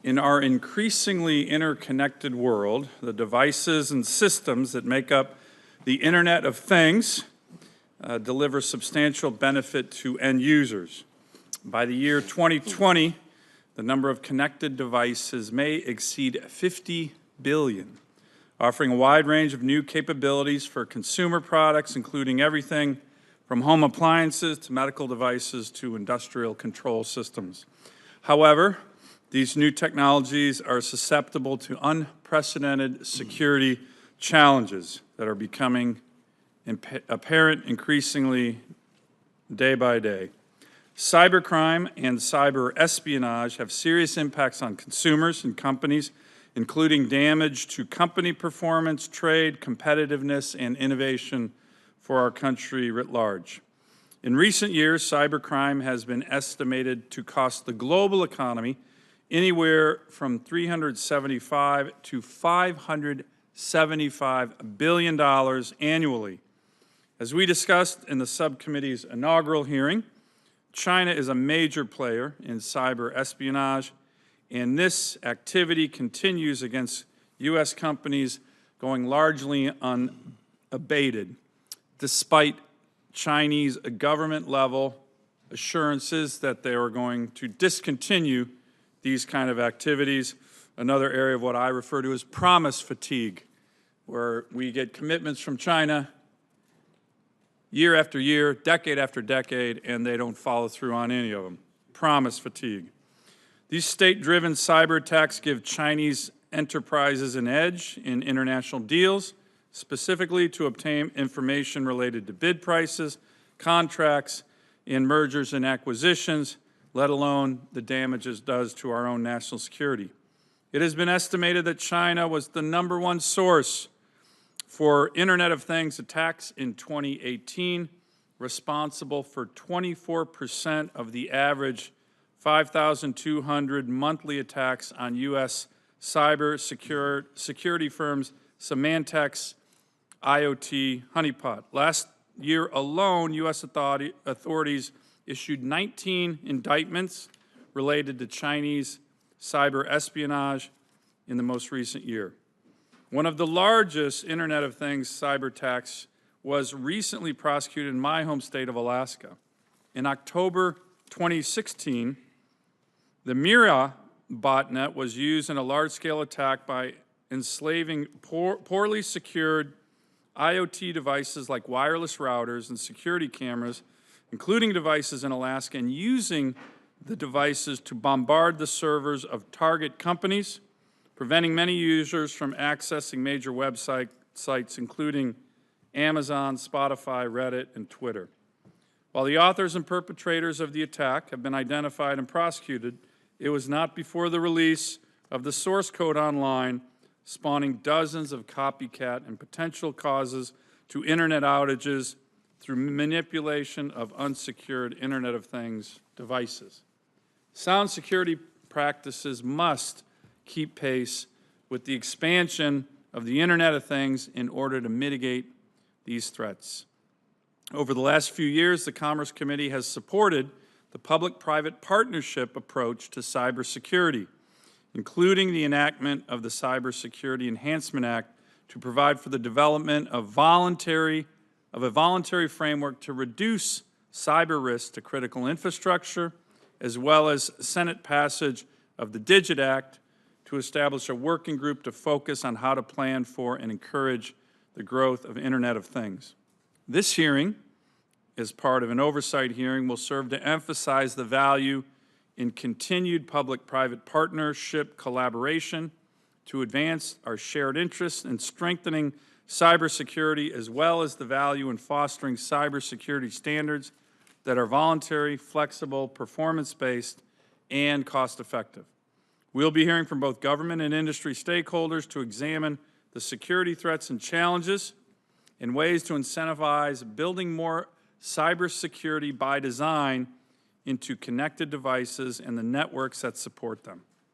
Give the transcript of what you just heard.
In our increasingly interconnected world, the devices and systems that make up the Internet of Things deliver substantial benefit to end users. By the year 2020, the number of connected devices may exceed 50 billion, offering a wide range of new capabilities for consumer products, including everything from home appliances to medical devices to industrial control systems. However, these new technologies are susceptible to unprecedented security challenges that are becoming apparent increasingly day by day. Cybercrime and cyber espionage have serious impacts on consumers and companies, including damage to company performance, trade, competitiveness, and innovation for our country writ large. In recent years, cybercrime has been estimated to cost the global economy anywhere from $375 to $575 billion annually. As we discussed in the subcommittee's inaugural hearing, China is a major player in cyber espionage, and this activity continues against U.S. companies going largely unabated, despite Chinese government-level assurances that they are going to discontinue these kind of activities. Another area of what I refer to as promise fatigue, where we get commitments from China year after year, decade after decade, and they don't follow through on any of them. Promise fatigue. These state-driven cyber attacks give Chinese enterprises an edge in international deals, specifically to obtain information related to bid prices, contracts, and mergers and acquisitions, let alone the damage it does to our own national security. It has been estimated that China was the #1 source for Internet of Things attacks in 2018, responsible for 24% of the average 5,200 monthly attacks on U.S. cyber security firms Symantec's IoT honeypot. Last year alone, U.S. authorities issued 19 indictments related to Chinese cyber espionage in the most recent year. One of the largest Internet of Things cyber attacks was recently prosecuted in my home state of Alaska. In October 2016, the Mira botnet was used in a large-scale attack by enslaving poorly secured IoT devices like wireless routers and security cameras, including devices in Alaska, and using the devices to bombard the servers of target companies, preventing many users from accessing major websites, including Amazon, Spotify, Reddit, and Twitter. While the authors and perpetrators of the attack have been identified and prosecuted, it was not before the release of the source code online, spawning dozens of copycat and potential causes to Internet outages through manipulation of unsecured Internet of Things devices. Sound security practices must keep pace with the expansion of the Internet of Things in order to mitigate these threats. Over the last few years, the Commerce Committee has supported the public-private partnership approach to cybersecurity, including the enactment of the Cybersecurity Enhancement Act to provide for the development of a voluntary framework to reduce cyber risk to critical infrastructure, as well as Senate passage of the DIGIT Act to establish a working group to focus on how to plan for and encourage the growth of Internet of Things. This hearing, as part of an oversight hearing, will serve to emphasize the value in continued public-private partnership collaboration to advance our shared interests in strengthening cybersecurity, as well as the value in fostering cybersecurity standards that are voluntary, flexible, performance-based, and cost-effective. We'll be hearing from both government and industry stakeholders to examine the security threats and challenges and ways to incentivize building more cybersecurity by design into connected devices and the networks that support them.